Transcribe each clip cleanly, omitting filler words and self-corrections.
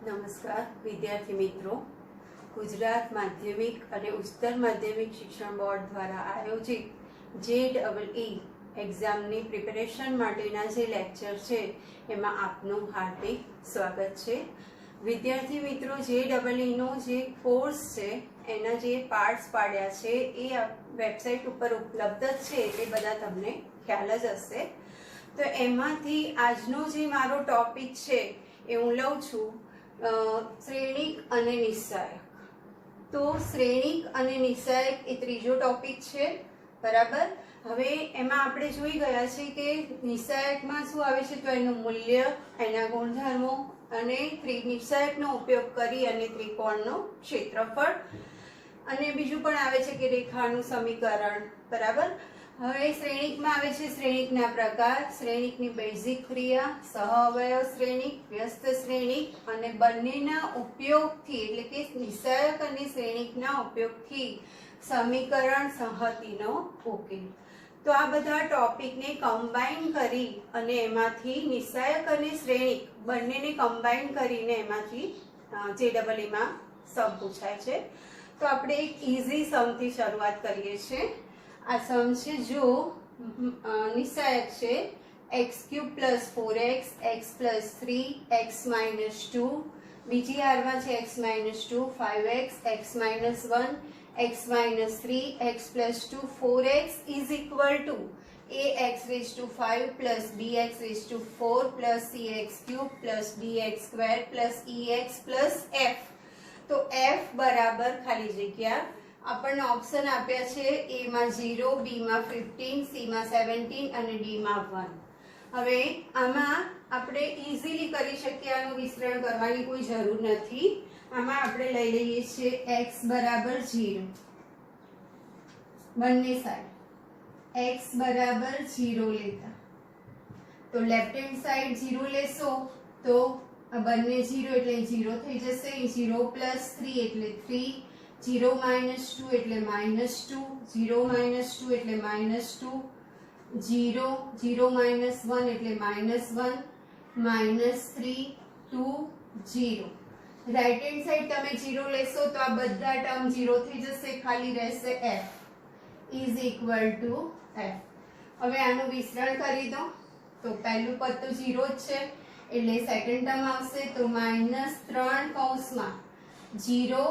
નમસ્કાર વિદ્યાર્થી મિત્રો, ગુજરાત માધ્યમિક અને ઉચ્ચતર માધ્યમિક શિક્ષણ બોર્ડ દ્વારા આયોજિત JEE એક્ઝામની પ્રિપેરેશન માટેના જે લેક્ચર છે એમાં આપનું હાર્દિક સ્વાગત છે. વિદ્યાર્થી મિત્રો, JEE નો જે કોર્સ છે એના જે પાર્ટ્સ પાડ્યા છે એ વેબસાઇટ ઉપર ઉપલબ્ધ છે, એ બધા તમને ખ્યાલ જ હશે. તો એમાંથી આજનો જે મારો ટોપિક છે એ હું લઉં છું શ્રેણિક અને નિશ્ચાયક. તો શ્રેણિક અને નિશ્ચાયક એ ત્રીજો ટોપિક છે, બરાબર. હવે એમાં આપણે જોઈ ગયા છે કે નિશ્ચાયકમાં શું આવે છે, તો એનું મૂલ્ય, એના ગુણધર્મો અને નિશ્ચાયકનો ઉપયોગ કરી અને ત્રિકોણનો ક્ષેત્રફળ અને બીજું પણ આવે છે કે રેખાનું સમીકરણ, બરાબર. હવે શ્રેણિકમાં આવે છે શ્રેણિકના પ્રકાર, શ્રેણિકની બેઝિક ક્રિયા, સહઅવયવ શ્રેણિક, વ્યસ્ત શ્રેણિક અને બંનેના ઉપયોગથી એટલે કે નિશ્ચાયક અને શ્રેણિકના ઉપયોગથી સમીકરણ સંહતિનો ઉકેલ. તો આ બધા ટોપિકને કમ્બાઈન કરી અને એમાંથી નિશ્ચાયક અને શ્રેણિક બંનેને કમ્બાઈન કરીને એમાંથી JEE માં સમ પૂછાય છે. તો આપણે એક ઇઝી સમથી શરૂઆત કરીએ છીએ. આ સમ છે, જો નિશ્ચાયક છે x³ + 4x, x + 3, x - 2, બીજી હારમાં છે x - 2, 5x, x - 1, x - 3, x + 2, 4x = ax5 + bx4 + cx³ + dx² + ex + f. તો f બરાબર ખાલી જગ્યા આપણને ઓપ્શન આપ્યા છે, a માં 0, b માં 15, c માં 17 અને d માં 1. હવે આમાં આપણે ઇઝીલી કરી શકીએ, આનું વિસ્તરણ કરવાની કોઈ જરૂર નથી. આમાં આપણે લઈ લઈએ છીએ x બરાબર 0, બંને સાઈડ x બરાબર 0 લેતા, તો લેફ્ટ હેન્ડ સાઈડ 0 લેશો તો આ બંને 0 એટલે 0 થઈ જશે, 0 + 3 એટલે 3, 0 - 2 એટલે -2, 0 - 2 એટલે -2, 0 - 1 એટલે -1, -3, 2, 0. રાઈટ હેન્ડ સાઈડ તમે 0 લેશો તો આ બધા ટર્મ 0 થઈ જશે, ખાલી રહેશે f = f. હવે આનું વિસ્તરણ કરી દો તો પહેલું પદ તો 0 જ છે એટલે સેકન્ડ ટર્મ આવશે, તો -3 કૌંસમાં 0,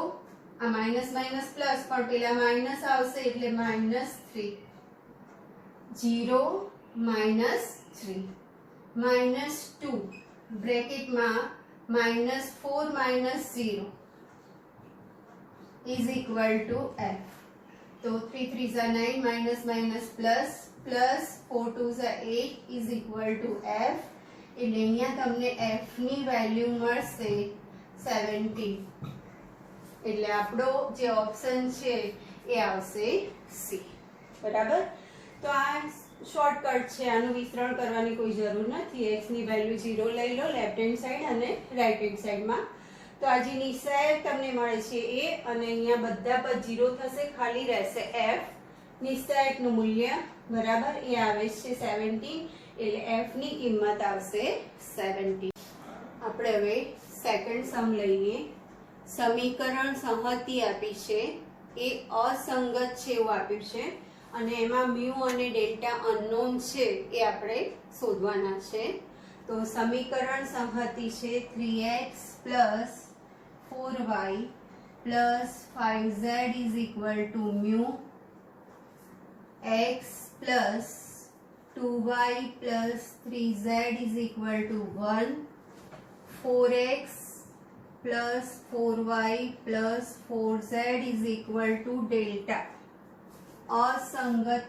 આ માઇનસ માઇનસ પ્લસ પણ પેલા માઇનસ આવશે એટલે -3, 0 - 3, -2 બ્રેકેટમાં -4 - 0 = f. તો 3 3 * 9 -+ પ્લસ 4 2 = 8 = f. એટલે અહીંયા તમને f ની વેલ્યુ મળશે 17. એટલે આપણો જે ઓપ્શન છે એ આવશે C, બરાબર. તો આ શોર્ટકટ છે, આનું વિસ્તરણ કરવાની કોઈ જરૂર નથી. x ની વેલ્યુ 0 લઈ લો લેફ્ટ હેન્ડ સાઈડ અને રાઈટ હેન્ડ સાઈડમાં. તો આ જે નિશ્ચાયક તમને મળે છે એ, અને અહીંયા બધા પદ 0 થશે, ખાલી રહેશે f. નિશ્ચાયકનું મૂલ્ય બરાબર એ આવે છે 17, એટલે f ની કિંમત આવશે 17. આપણે હવે સેકન્ડ સમ લઈએ. સમીકરણ સંહતિ આપી છે, એ અસંગત છે એવું આપ્યું છે અને એમાં મ્યુ અને ડેલ્ટા અનનોન છે એ આપણે શોધવાના છે. તો સમીકરણ સંહતિ છે 3x + 4y + 5z = mu, x + 2y + 3z = 1, 4x + 4y + 4z = delta અસંગત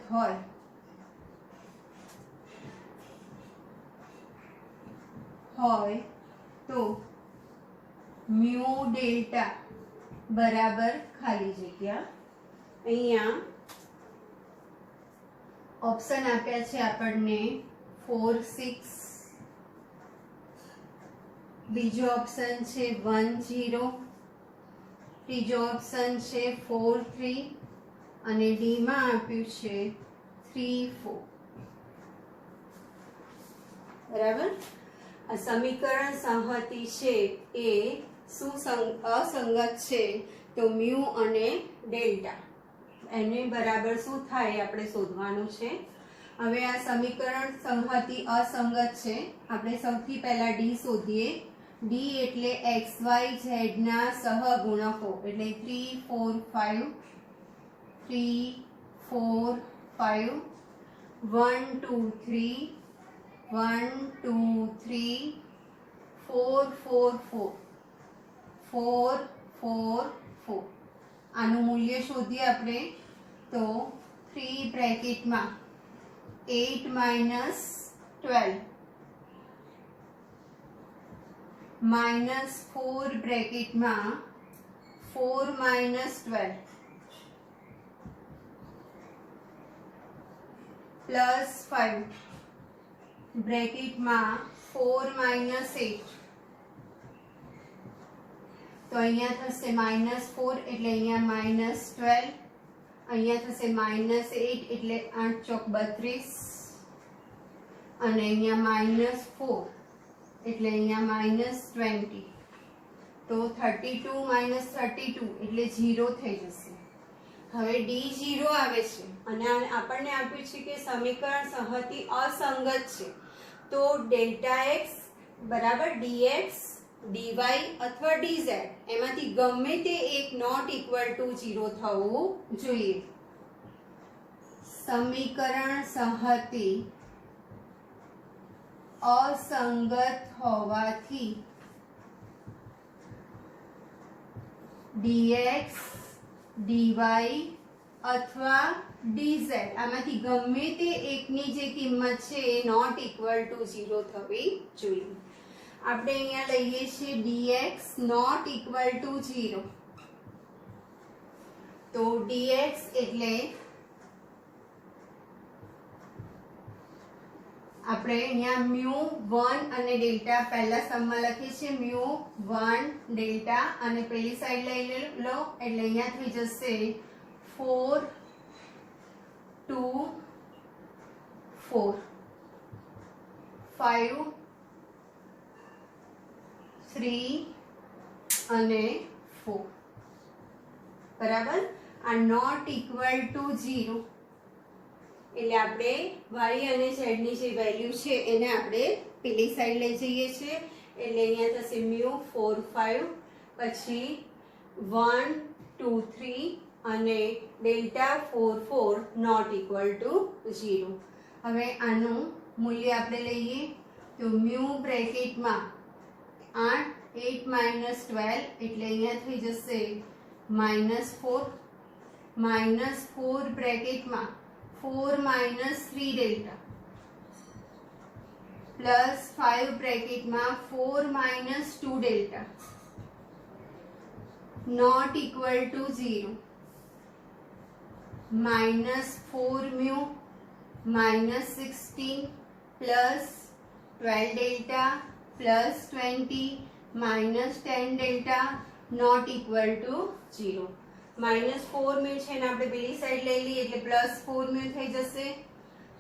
હોય તો મ્યુ ડેલ્ટા બરાબર ખાલી જગ્યા. અહીંયા ઓપ્શન આપ્યા છે આપણને 4 6, બીજો ઓપ્શન છે 1 0, ત્રીજો ઓપ્શન છે 4 3 અને ડી માં આપ્યું છે 3 4, બરાબર. આ સમીકરણ સંહતિ છે એ અસંગત છે તો મ્યુ અને ડેલ્ટા એને બરાબર શું થાય આપણે શોધવાનું છે. હવે આ સમીકરણ સંહતિ અસંગત છે. આપણે સૌથી પહેલા ડી શોધીએ. ડી એટલે XYZ ના સહગુણકો એટલે 3 4 5 3 4 5 1 2 3 1 2 3 4 4 4 4 4 4. આનું મૂલ્ય શોધીએ આપણે તો 3 બ્રેકેટમાં 8 minus 12 minus 4 બ્રેકેટમાં 4 minus 12 plus 5 બ્રેકેટમાં 4 minus 8 તો અહીંયા થશે -4 એટલે અહીંયા -12 અહીંયા થશે -8 એટલે 8 ચોક 32 અને અહીંયા -4 એટલે અહીંયા -20 તો 32 32 એટલે 0 થઈ જશે. હવે ડી 0 આવે છે અને આપણને આપ્યું છે કે સમીકરણ સંહતિ અસંગત છે તો ડેલ્ટા x બરાબર dx dy અથવા dz એમાંથી ગમે તે એક નોટ ઇક્વલ ટુ 0 થવું જોઈએ. સમીકરણ સંહતિ અસંગત હોવાથી dx dy અથવા dz આમાંથી ગમે તે એકની જે કિંમત છે એ નોટ ઇક્વલ ટુ 0 થવી જોઈએ. આપણે અહીંયા લઈએ છીએ dx નોટ ઇક્વલ ટુ 0 તો dx એટલે આપણે અહીંયા મ્યુ 1 અને ડેલ્ટા પહેલા સમમાં લખીએ છીએ મ્યુ 1 ડેલ્ટા અને પેલી સાઈડ લઈ લો એટલે અહીંયા થઈ જશે 4 2 4 5 3 અને 4 બરાબર. આ નોટ ઇક્વલ ટુ 0 એટલે આપણે y અને z ની જે વેલ્યુ છે એને આપણે પેલી સાઈડ લઈ જઈએ છીએ એટલે અહીંયા થશે મ્યુ 4 5 પછી 1 2 3 અને ડેલ્ટા 4 4 નોટ ઇક્વલ ટુ 0. હવે આનું મૂલ્ય આપણે લઈએ તો મ્યુ બ્રેકેટમાં 8 minus 12 એટલે અહીંયા થઈ જશે -4 બ્રેકેટમાં 4 minus 3 ડેલ્ટા પ્લસ 5 બ્રેકેટમાં 4 minus 2 delta not equal to 0 -4 mu -16 plus 12 delta plus 20 -10 delta not equal to 0. -4 mu છે ને આપણે પેલી સાઈડ લઈ લઈએ એટલે +4 મ્યુ થઈ જશે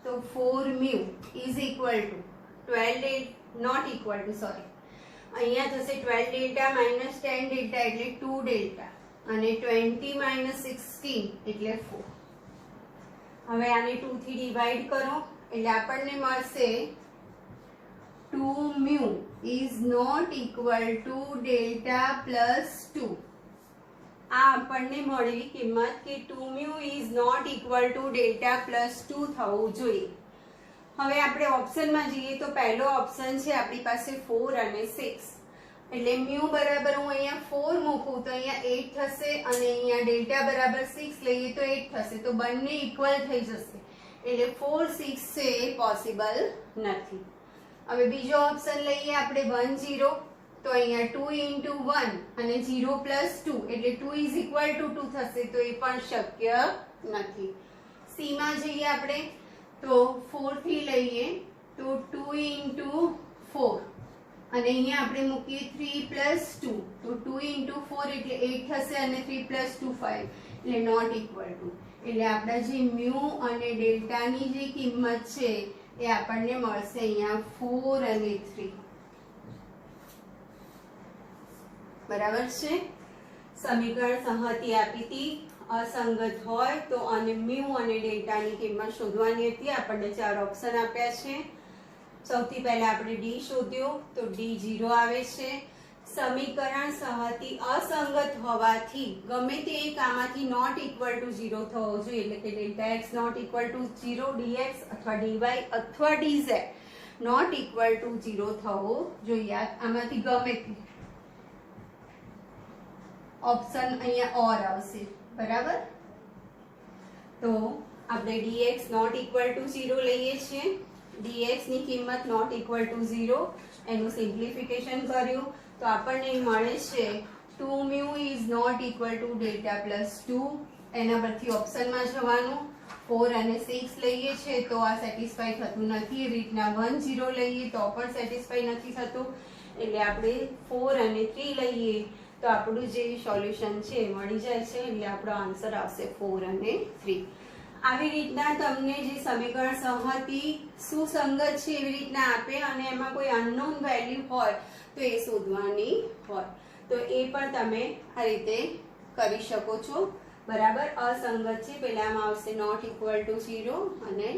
તો 4 mu is equal to 12 not equal to sorry અહીંયા થશે 12 ડેલ્ટા -10 ડેલ્ટા એટલે 2 ડેલ્ટા અને 20 -16 એટલે 4. હવે આને 2 થી ડિવાઈડ કરો એટલે આપણને મળશે 2 mu is not equal to delta +2. આ આપણને મળેલી કિંમત કે 2 mu is not equal to delta +2 થવું જોઈએ. હવે આપણે ઓપ્શનમાં જઈએ તો પહેલો ઓપ્શન છે આપણી પાસે 4 અને 6 એટલે મ્યુ બરાબર હું અહીંયા 4 મૂકું તો અહીંયા 8 થશે અને અહીંયા ડેલ્ટા બરાબર 6 લઈએ તો 8 થશે તો બંને ઇક્વલ થઈ જશે એટલે 4 6 છે એ પોસિબલ નથી. હવે બીજો ઓપ્શન લઈએ આપણે 1 0 તો અહીંયા 2 into 1 અને 0 plus 2 એટલે 2 is equal to 2 થશે તો એ પણ શક્ય નથી. સી માં જઈએ આપણે તો 4 થી લઈએ તો 2 into 4 અને અહીંયા આપણે મૂકીએ 3 plus 2 તો 2 into 4 એટલે 8 થશે અને 3 plus 2 5 એટલે નોટ ઇક્વલ ટુ એટલે આપણા જે મ્યુ અને ડેલ્ટાની જે કિંમત છે એ આપણને મળશે અહીંયા 4 અને 3. બરાબર છે. સમીકરણ સંહતિ આપી હતી, અસંગત હોય તો અને મ્યુ અને ડેલ્ટાની કિંમત શોધવાની હતી. આપણને 4 ઓપ્શન આપ્યા છે. સૌથી પહેલા આપણે ડી શોધ્યું તો ડી 0 આવે છે. સમીકરણ સંહતિ અસંગત હોવાથી ગમે તે એક આમાંથી નોટ ઇક્વલ ટુ 0 થવો જોઈએ, એટલે કે delta x not equal to 0, dx અથવા ડીવાય અથવા ડીઝેડ નોટ ઇક્વલ ટુ 0 થવો જોઈએ. આમાંથી ગમે તે ઓપ્શન અહીંયા ઓર આવશે. બરાબર, તો આપણે dx નોટ ઇક્વલ ટુ 0 લઈએ છીએ. dx ની કિંમત નોટ ઇક્વલ ટુ 0, એનું સિમ્પ્લિફિકેશન કર્યું તો આપણને મળે છે 2 mu is not equal to delta plus 2. એના પરથી ઓપ્શનમાં જવાનું. 4 અને 6 લઈએ છીએ તો આ સેટિસ્ફાઈ થતું નથી. એ રીતના 1 0 લઈએ તો પણ સેટિસ્ફાઈ નથી થતું, એટલે આપણે 4 અને 3 લઈએ તો આપણું જે સોલ્યુશન છે એ મળી જાય છે. એટલે આપણો આન્સર આવશે 4 અને 3. આવી રીતના તમને જે સમીકરણ સંહતિ સુસંગત છે એવી રીતના આપે અને એમાં કોઈ અનનોન વેલ્યુ હોય તો એ શોધવાની હોય, તો એ પણ તમે આ રીતે કરી શકો છો. બરાબર, અસંગત છે પહેલામાં આવશે નોટ ઇક્વલ ટુ 0 અને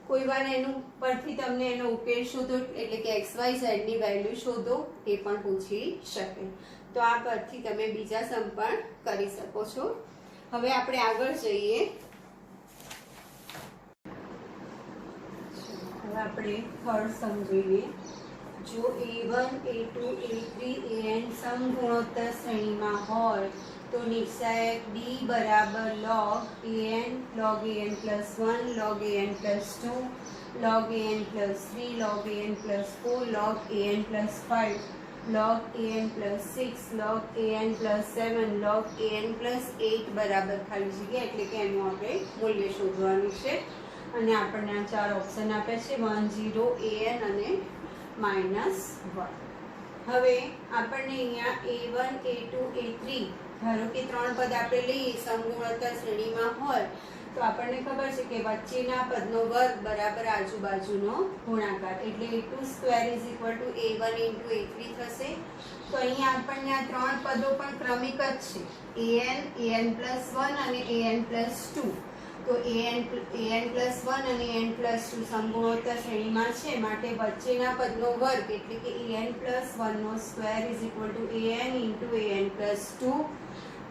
કોઈ વાર એનું પરથી તમને એનો ઉકેલ શોધો, એટલે કે XYZ ની વેલ્યુ શોધો એ પણ પૂછી શકે. તો આ પરથી તમે બીજા સમ પણ કરી શકો છો. હવે આપણે આગળ જઈએ. હવે આપણે થર્ડ સમ જોઈએ. જો A1 A2 A3 AN સમ ગુણોત્તર શ્રેણીમાં હોય તો નિશ્ચાયક D બરાબર log AN log AN plus 1 log AN plus 2 log AN plus 3 log AN plus 4 log AN plus 5 log AN plus 6 log AN plus 7 log AN plus 8 બરાબર ખાલી જગ્યા, એટલે કે એનું આપણે મૂલ્ય શોધવાનું છે. અને આપણને આ 4 ઓપ્શન આપ્યા છે 1 0 AN અને -1. હવે આપણને અહીંયા A1 A2 A3 ધારો કે 3 પદ આપણે લઈએ સમગુણોત્તર શ્રેણીમાં હોય તો આપણને ખબર છે કે વચ્ચેના પદનો વર્ગ બરાબર આજુબાજુનો ગુણાકાર, એટલે A2 square is equal two A1 into A3 થશે. તો અહીંયા આપણને આ 3 પદો પણ ક્રમિક જ છે, AN પ્લસ 1 અને AN પ્લસ 2. તો AN પ્લસ 1 અને AN પ્લસ 2 સમગુણોત્તર શ્રેણીમાં છે, માટે વચ્ચેના પદનો વર્ગ એટલે કે AN પ્લસ 1 નો square is equal to AN into AN plus 2.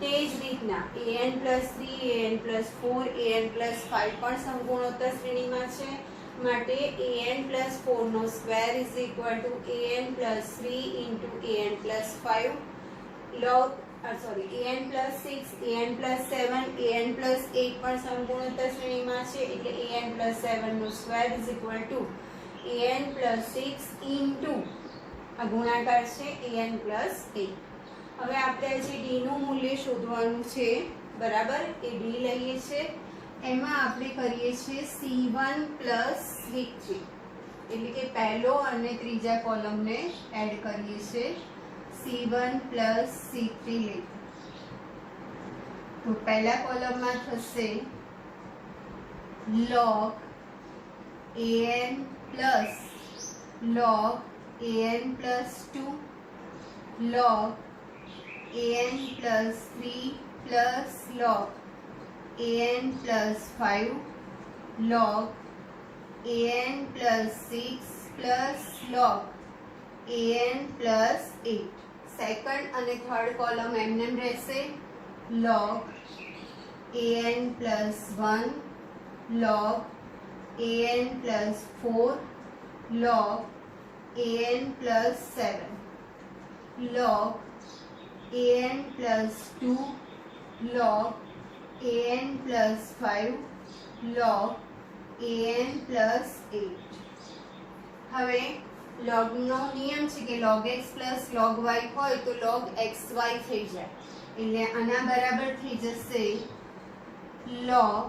તે જ રીતના AN plus 3 AN plus 4 AN plus 5 પણ સમગુણોત્તર શ્રેણીમાં છે, માટે AN પ્લસ 4 નો square is equal to AN plus 3 into AN plus 5 log AN plus 6 AN plus 7 AN plus 8 પણ સમગુણોત્તર શ્રેણીમાં છે, એટલે AN plus 7 નો square is equal to AN plus 6 into આ ગુણાકાર છે AN plus 8. હવે આપણે જે D નું મૂલ્ય શોધવાનું છે, બરાબર, એ D લઈએ છીએ. એમાં આપણે કરીએ છીએ C1 plus C3, એટલે કે પહેલો અને ત્રીજા કોલમને એડ કરીએ છીએ. C1 plus C3 લઈએ તો પહેલા કોલમમાં થશે log AN plus log AN plus 2 log AN plus 3 plus log AN plus 5 log AN plus 6 plus log AN plus 8. Second અને થર્ડ કોલમ એમને રહેશે. log AN plus 1 log AN plus 4 log AN plus 7 log AN plus 2 log AN plus 5 log AN plus 8. હવે log નો નિયમ છે કે log x plus log y હોય તો log xy થઈ જાય, એટલે આના બરાબર થઈ જશે log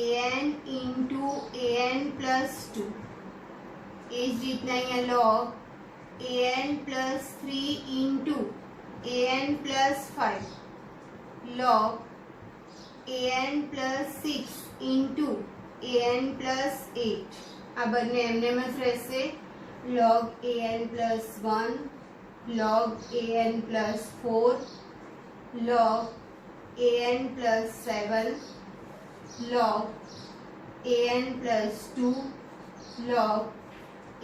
AN into AN plus 2. એ જ રીતના અહીંયા log AN plus 3 into AN plus 5 log AN plus 6 into AN plus 8. આ બંને એમને જ રહેશે. log AN plus 1 log an plus 4 log an plus 7 log an plus 2 log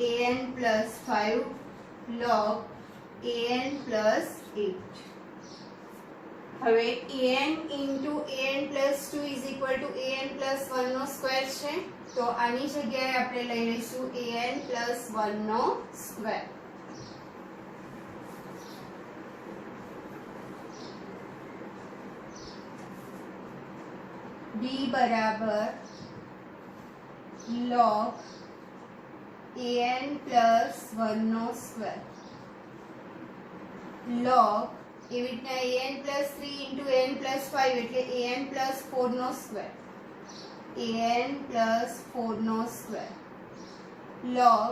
an plus 5 log an plus 8. હવે an into an plus 2 is equal to an plus 1 નો square છે, તો આની જગ્યાએ આપણે લઈ લઈશું an plus 1 નો સ્ક્વેર. d બરાબર log an plus 1 નો સ્ક્વેર log એવી રીતના an plus 3 into an plus 5 એટલે an plus 4 નો સ્ક્વેર an plus 4 નો square log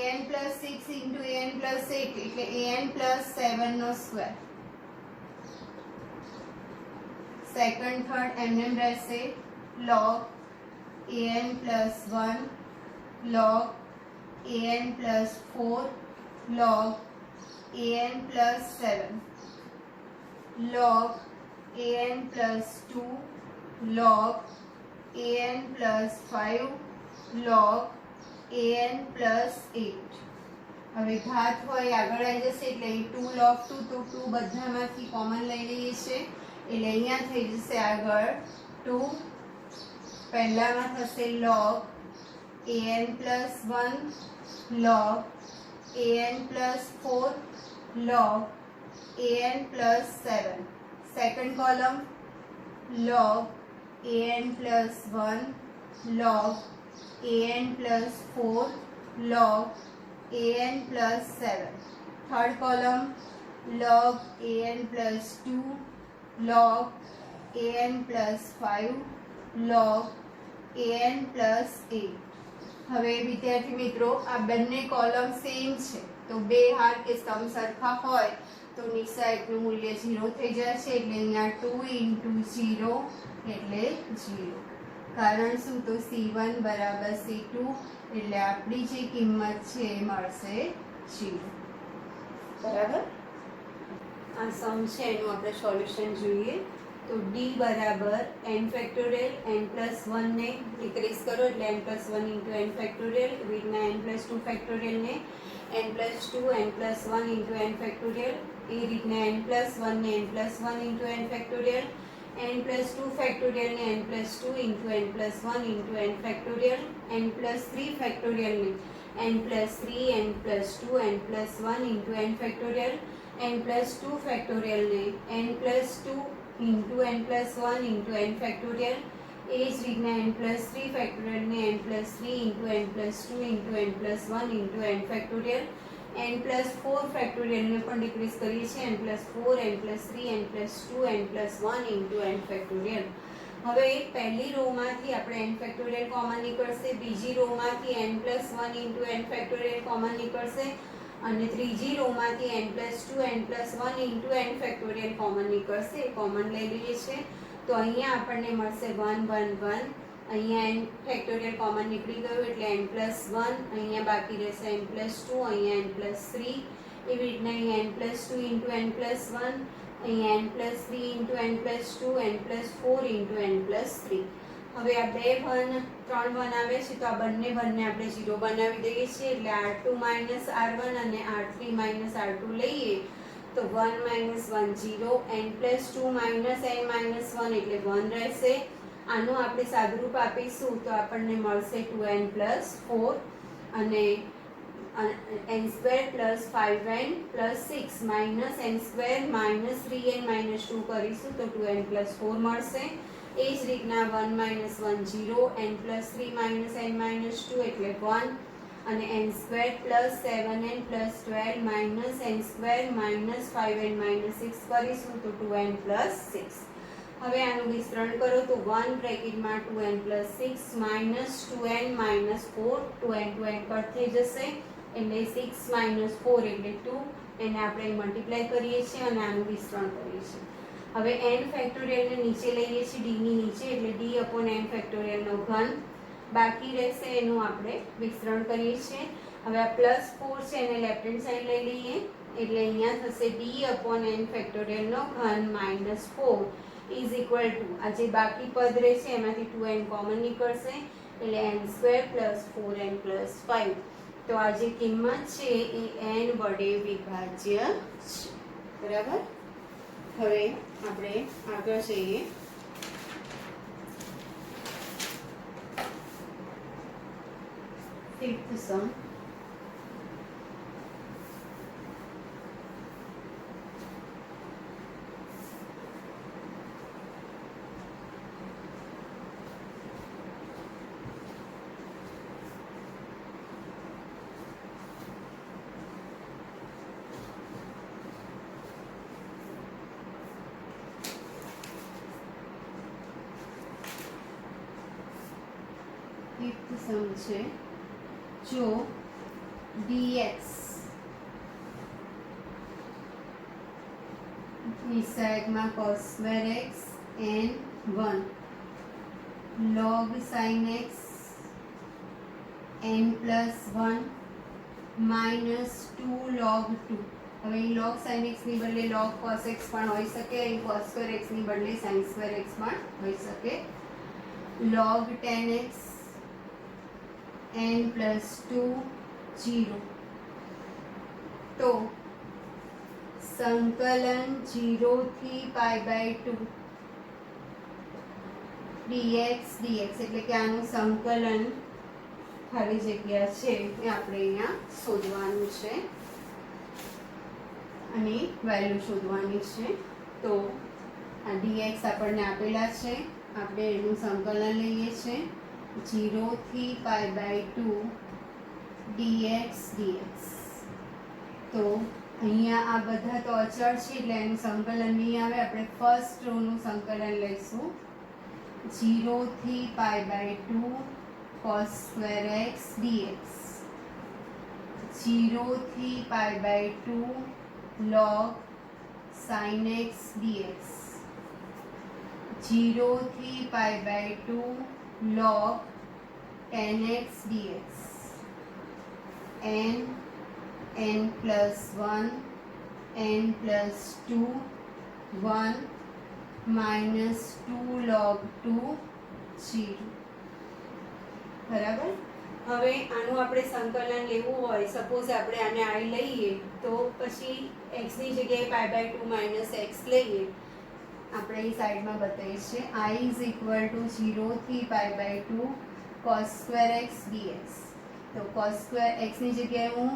an plus 6 into an plus 8 એટલે an plus 7 નો સ્ક્વેર. સેકન્ડ થર્ડ એમને રહેશે log an plus 1 log an plus 4 log an plus 7 log an plus 2 log an plus 5 log an plus 8. હવે ઘાત હોય આગળ આવી જશે એટલે 2 log 2 તો 2 બધામાંથી કોમન લઈ લઈએ છીએ એટલે અહીંયા થઈ જશે આગળ 2 પહેલામાં થશે log an plus 1 log an plus 4 log an plus 7. Second column log an plus 1 log an plus 4 log an plus 7. Third column log an plus 2 log an plus 5 log an plus 8. હવે વિદ્યાર્થી મિત્રો આ બંને column same છે તો બે હાર કે સમ સરખા હોય તો નિશાયકનું મૂલ્ય 0 થઈ જશે એટલે અહીંયા 2 into 0 એટલે 0. કારણ શું તો c1 બરાબર c2 એટલે આપણી જે કિંમત છે એ મળશે 0. બરાબર. આ સમ છે એનું આપણે સોલ્યુશન જોઈએ તો d બરાબર n ફેક્ટોરિયલ n પ્લસ 1 ને ડિક્રીઝ કરો એટલે n plus 1 into n factorial એવી રીતના n પ્લસ 2 ફેક્ટોરિયલ ને n plus 2 n plus 1 into n factorial એ રીતના n પ્લસ 1 ને n plus 1 into n factorial n plus 2 factorial ને n plus 2 into n plus 1 into n factorial n plus 3 factorial ને n plus 3 n plus 2 n plus 1 into n factorial n plus 2 factorial ને n plus 2 into n plus 1 into n factorial એ જ રીતના n plus 3 factorial ને n plus 3 into n plus 2 into n plus 1 into n factorial n plus 4 factorial ને પણ decrease કરીએ છીએ n plus 4 n plus 3 n plus 2 n plus 1 into n factorial. હવે પહેલી રોમાંથી આપણે n factorial કોમન નીકળશે, બીજી રોમાંથી n plus 1 into n factorial common નીકળશે અને ત્રીજી રોમાંથી n plus 2 n plus 1 into n factorial common નીકળશે. એ કોમન લઈ લઈએ છીએ તો અહીંયા આપણને મળશે 1 1 1. અહીંયા n ફેક્ટોરિયલ કોમન નીકળી ગયું એટલે n plus 1, અહીંયા બાકી રહેશે n plus 2, અહીંયા n plus 3. એવી રીતના અહીંયા n plus 2 into n plus 1, અહીંયા n plus 3 into n plus 2, n plus 4 into n plus 3. હવે આ બે 1 3 1 આવે છે તો આ બંને 1 ને આપણે 0 બનાવી દઈએ છીએ એટલે r2 minus r1 અને r3 minus r2 લઈએ તો 1 minus 1 0 n plus 2 minus n minus 1 એટલે 1 રહેશે. આનું આપણે સાદુરૂપ આપીશું તો આપણને મળશે 2n plus 4 અને n square plus 5n plus 6 minus n square minus 3n minus 2 કરીશું તો 2n plus 4 મળશે. એ જ રીતના 1 minus 1 0 n plus 3 minus n minus 2 એટલે 1 અને n square plus 7n plus 12 minus n square minus 5n minus 6 કરીશું તો 2n plus 6. હવે આનું વિસ્તરણ કરો તો 1 બ્રેકેટમાં 2n plus 6 minus 2n minus 4 2n cut થઈ જશે એટલે 6 minus 4 એટલે 2 એને આપણે મલ્ટીપ્લાય કરીએ છીએ અને આનું વિસ્તરણ કરીએ છીએ. હવે n ફેક્ટોરિયલ ને નીચે લઈએ છીએ d ની નીચે એટલે d upon n ફેક્ટોરિયલ નો ઘન બાકી રહેશે એનું આપણે વિસ્તરણ કરીએ છીએ. હવે આ +4 છે એને લેફ્ટ હેન્ડ સાઈડ લઈ લઈએ એટલે અહીંયા થશે d/n ફેક્ટોરિયલનો ઘન -4 ઇઝ ઇક્વલ ટુ આ જે બાકી પદ રહેશે એમાંથી 2n કોમન નીકળશે એટલે n² + 4n + 5. તો આ જે કિંમત છે એ n વડે વિભાજ્ય છે. બરાબર. હવે આપણે આગળ જઈએ. ફિફ્થ સમ. ફિફ્થ સમ છે જો dx નિશાયકમાં cos² x n1 log sin x n+1 -2 log 2. હવે અહીં log sin x ની બદલે log cos x પણ હોઈ શકે, અહીં cos² x ની બદલે sin² x પણ હોઈ શકે. log tan x n+2 0. તો સંકલન 0 થી π/2 dx એટલે કે આનું સંકલન ખાલી જગ્યા છે એ આપણે અહીંયા શોધવાનું છે અને વેલ્યુ શોધવાની છે. તો આ dx આપણને આપેલા છે, આપણે એનું સંકલન લઈએ છીએ 0 થી π/2 dx. તો અહીંયા આ બધા તો અચળ છે એટલે એનું સંકલન નહીં આવે. આપણે ફર્સ્ટ રોનું સંકલન લઈશું 0 થી π/2 cos² x dx, 0 થી π/2 log sin x dx, 0 થી π/2 log tan x dx, n+1 n+2 1 -2 log 2 0. બરાબર. હવે આનું આપણે સંકલન લેવું હોય, સપોઝ આપણે આને I લઈએ તો પછી x ની જગ્યાએ π/2 - x લઈએ. આપણે એ સાઈડમાં બતાવીએ છીએ I = 0 થી π/2 cos² x dx. તો cos² x ની જગ્યાએ હું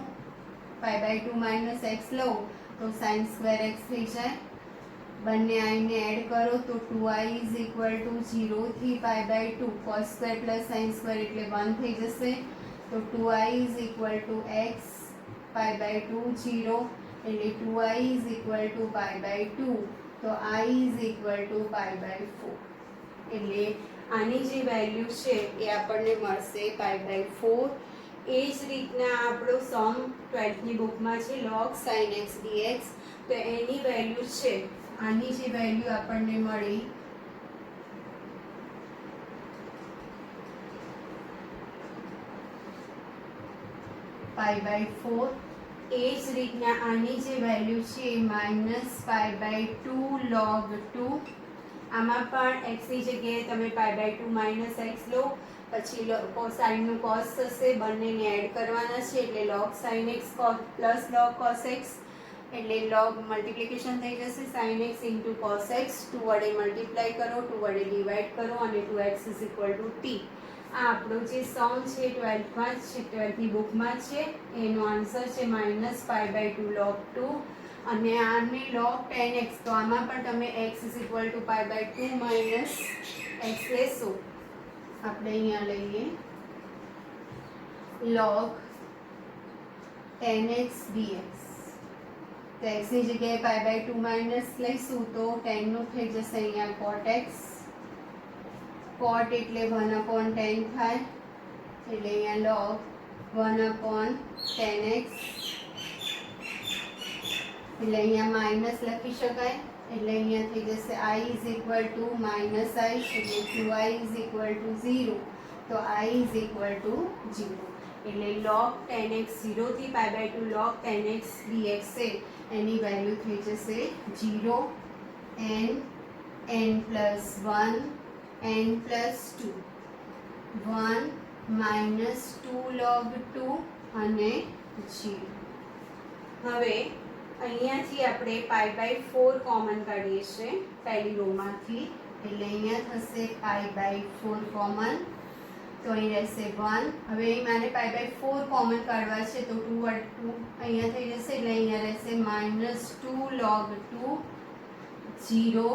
π/2 - x લઉં તો sin² x થઈ જાય. બંને I ને એડ કરો તો 2i = 0 થી π/2 cos² + sin² એટલે 1 થઈ જશે. તો 2i = x π/2 0 એટલે 2i = π/2. તો I = π/4. એટલે આની જે વેલ્યુ છે એ આપણને મળશે π/4. એ જ રીતના આપણો સમ 12th ની બુકમાં છે log sin x dx. તો એની વેલ્યુ છે, આની જે વેલ્યુ આપણને મળી π/4. એ જ રીતના આની જે વેલ્યુ છે એ -π/2 log 2. આમાં પણ x ની જગ્યાએ તમે π/2 - x લો, પછી સાઈનનું cos થશે, બંનેને એડ કરવાના છે એટલે log sin x + log cos x એટલે log મલ્ટિપ્લિકેશન થઈ જશે. sin x * cos x 2 વડે મલ્ટીપ્લાય કરો, 2 વડે ડિવાઈડ કરો અને 2x = t. આ આપણો જે સમ છે 12th ની બુકમાં છે, એનો આન્સર છે -π/2 log 2. અને આને log tan x, તો આમાં પણ તમે x = π/2 - x લેશો. આપણે અહીંયા લઈએ log tan x dx. તો x ની જગ્યાએ π/2 - લઈશું તો tan નું થઈ જશે અહીંયા cot x. cot એટલે 1/tan થાય એટલે અહીંયા log 1/tan x એટલે અહીંયા માઇનસ લખી શકાય. એટલે અહીંયા થઈ જશે I = -i એટલે 2i = 0. તો I = 0. એટલે log 10x 0 થી π/2 log 10x dx છે એની વેલ્યુ થઈ જશે 0 n n plus 1 n plus 2 1 minus 2 log 2 અને 0. હવે અહીંયાથી આપણે π/4 કોમન કાઢીએ છીએ પહેલી રોમાંથી, એટલે અહીંયા થશે π/4 કોમન, તો અહીં રહેશે 1. હવે અહીં મારે π/4 કોમન કાઢવા છે તો 2 અહીંયા થઈ જશે, એટલે અહીંયા રહેશે -2 log 2 0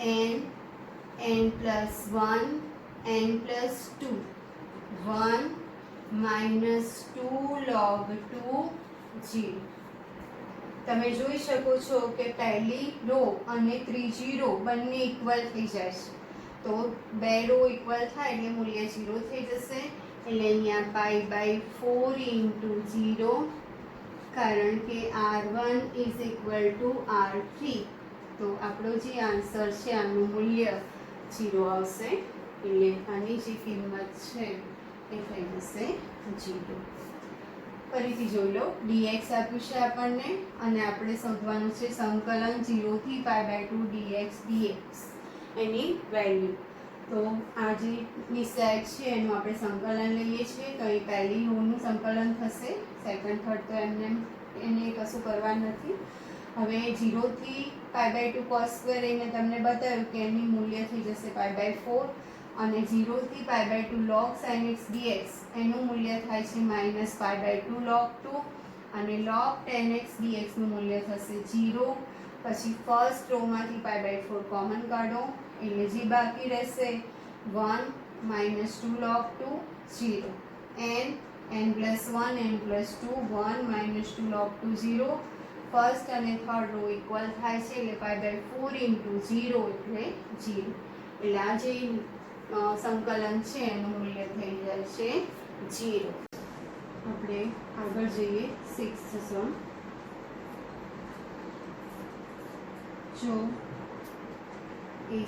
n n plus 1 n plus 2 1 minus 2 log 2 0. તમે જોઈ શકો છો કે પહેલી રો અને ત્રીજી રો બંને ઇક્વલ થઈ જાય છે, તો બે રો ઇક્વલ થાય એટલે મૂલ્ય 0 થઈ જશે. એટલે અહીંયા π/4 into 0, કારણ કે r1 is equal to r3, તો આપણો જે આન્સર છે આનું મૂલ્ય 0 આવશે. એટલે આની જે કિંમત છે એ થઈ જશે 0. ફરીથી જોઈ લો, dx આપ્યું છે આપણને અને આપણે શોધવાનું છે સંકલન 0 થી π/2 dx dx એની વેલ્યુ. તો આ જે નિશાળ છે એનું આપણે સંકલન લઈએ છીએ, તો એ પહેલી રોનું સંકલન થશે, સેકન્ડ થર્ડ તો એમને એને કશું કરવાનું નથી. હવે 0 થી π/2 cos² એને તમને બતાવ્યું કે એની મૂલ્ય થઈ જશે π/4, અને 0 થી π/2 log sin x dx એનું મૂલ્ય થાય છે -π/2 log 2, અને log 10x dx નું મૂલ્ય થશે 0. પછી ફર્સ્ટ રોમાંથી π/4 કોમન કાઢો એટલે જે બાકી રહેશે 1 -2 log 2 0 n n plus 1 n plus 2 1 -2 log 2 0. First અને થર્ડ રો ઇક્વલ થાય છે એટલે π/4 into 0 એટલે 0. એટલે આ જે સંકલન છે એનું મૂલ્ય થઈ જાય છે 0. આપણે આગળ જઈએ 6th સમ. જો a²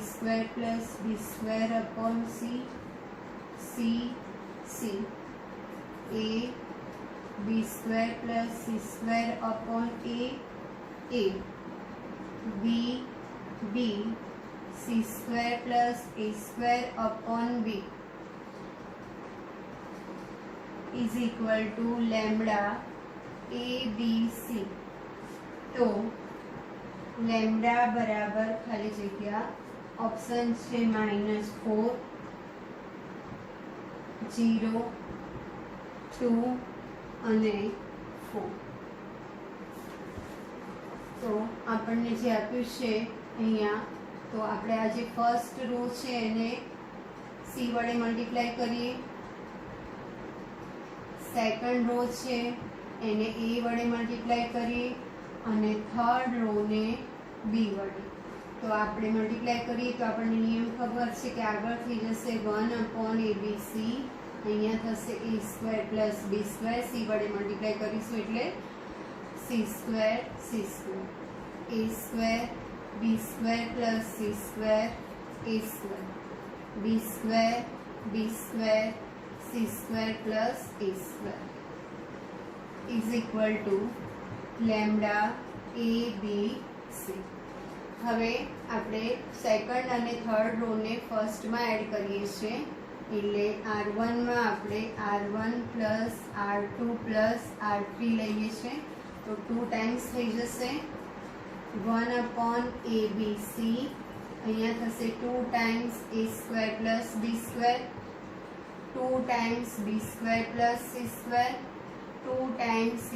plus b² upon c c c a b² plus c² upon a b b c² plus a² upon b is equal to lambda a b c. તો લેમ્ડા બરાબર ખાલી જગ્યા ઓપ્શન છે -4 0 2 અને 4. તો આપણને જે આપ્યું છે અહીંયા, તો આપણે આ જે ફર્સ્ટ રો છે એને c વડે મલ્ટીપ્લાય કરીએ, સેકન્ડ રો છે એને a વડે મલ્ટીપ્લાય કરીએ, અને થર્ડ રોને b વડે. તો આપણે મલ્ટીપ્લાય કરીએ તો આપણને નિયમ ખબર છે કે આગળ થઈ જશે 1/abc, અહીંયા થશે a² plus b², c વડે મલ્ટીપ્લાય કરીશું એટલે c² c², a² b² plus c² a², b² b² c² plus a² is equal to lambda a b c. હવે આપણે સેકન્ડ અને થર્ડ રોને ફર્સ્ટમાં એડ કરીએ છીએ, એટલે r1 માં આપણે r1 plus r2 plus r3 લઈએ છીએ, તો 2 ટાઈમ્સ થઈ જશે 1/abc, અહીંયા થશે 2 times a² plus b², 2 times b² plus c², 2 times c²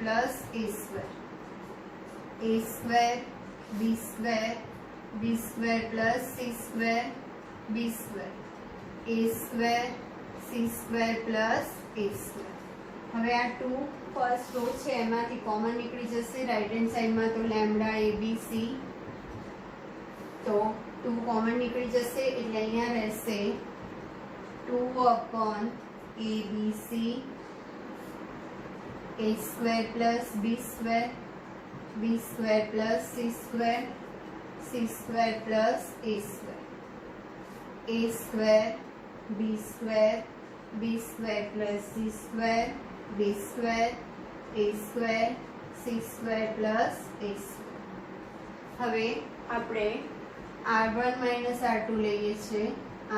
plus a², a² b² b² plus c² b², a² c² plus a². હવે આ 2 ફર્સ્ટ રો છે એમાંથી કોમન નીકળી જશે રાઈટ હેન્ડ સાઈડમાં, તો લેમ્ડા abc, તો 2 કોમન નીકળી જશે એટલે અહીંયા રહેશે 2/abc a² plus b² b² plus c² c² plus a², a² b² B square plus C square B square A square C square plus A square. હવે આપણે r1 માઇનસ r2 લઈએ છીએ,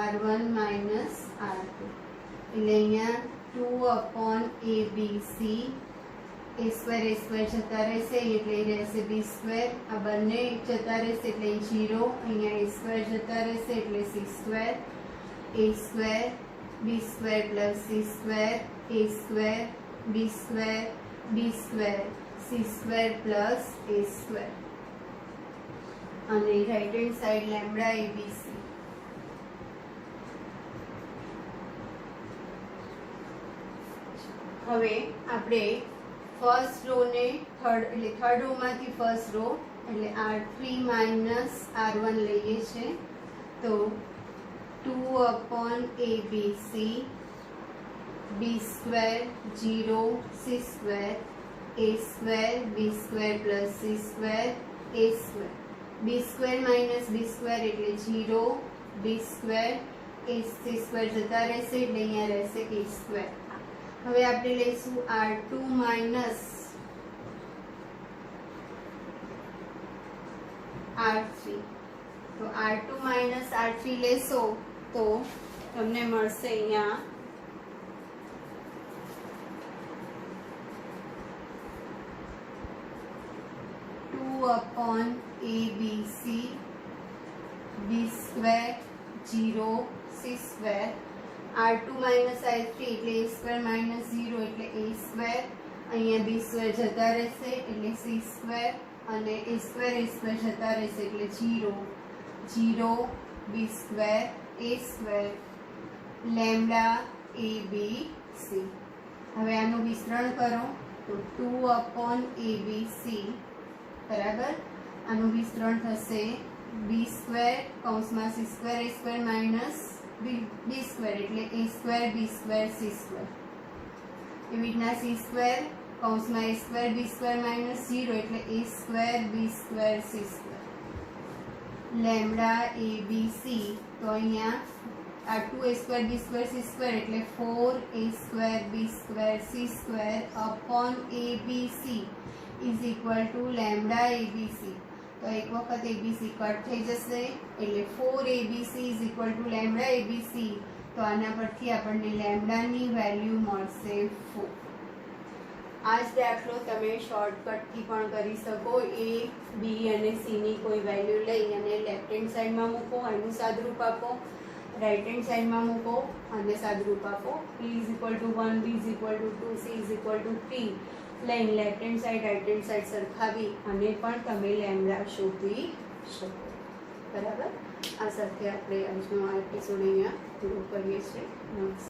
r1 માઇનસ r2 એટલે અહીંયા 2/abc એ square જતા રહેશે એટલે રહેશે બી સ્ક્વેર, આ બંને જતા રહેશે એટલે 0, અહીંયા એ સ્ક્વેર જતા રહેશે એટલે સી સ્ક્વેર એ સ્ક્વેર બી સ્ક્વેર પ્લસ સી સ્ક્વેર એ સ્ક્વેર બી સ્ક્વેર સી સ્ક્વેર પ્લસ એ સ્ક્વેર અને right hand side lambda ABC. હવે આપણે ફર્સ્ટ રો ને થર્ડ રો માંથી ફર્સ્ટ રો એટલે r3 માઇનસ r1 લઈએ છીએ તો 2/abc b square 0 c square a square b square plus c square a square b square minus b square એટલે 0 b square a c square જતા રહેશે એટલે અહીંયા રહેશે a સ્ક્વેર। હવે આપણે લઈશું r2 માઇનસ r3 તો r2 માઇનસ r3 લેશો તો તમને મળશે અહીંયા 2/abc b square 0 c square r2 minus r3 એટલે a સ્ક્વેર માઇનસ 0 એટલે a સ્ક્વેર, અહીંયા b સ્ક્વેર જતા રહેશે એટલે c સ્ક્વેર અને a સ્ક્વેર જતા રહેશે એટલે 0 b square a square lambda abc। હવે આનું વિસ્તરણ કરો તો 2/abc બરાબર, આનું વિસ્તરણ થશે b સ્ક્વેર કૌંસમાં c square a square minus b square એટલે a square b square c square, એવી રીતના c સ્ક્વેર કૌંસમાં a square b square minus 0 એટલે a square b square c square lambda abc। તો અહીંયા આ 2a square b square c square એટલે 4a square b square c square upon abc is equal two lambda abc। તો એક વખત abc cut થઈ જશે એટલે 4abc is equal two lambda abc। તો આના પરથી આપણને લેમ્બડાની વેલ્યુ મળશે 4। આ જ દાખલો તમે શોર્ટકટથી પણ કરી શકો, a b અને c ની કોઈ વેલ્યુ લઈ અને લેફ્ટ હેન્ડ સાઈડમાં મૂકો, એનું સાદરૂપ આપો, રાઈટ હેન્ડ સાઈડમાં મૂકો અને સાદરૂપ આપો, p is equal two 1 b is equal two 2 c is equal two 3 લઈને left hand side right hand side સરખાવી અને પણ તમે લેમ્બડા શોધી શકો। બરાબર, આ સાથે આપણે આજનો આ એપિસોડ અહીંયા પૂરો કરીએ છીએ। નમસ્કાર।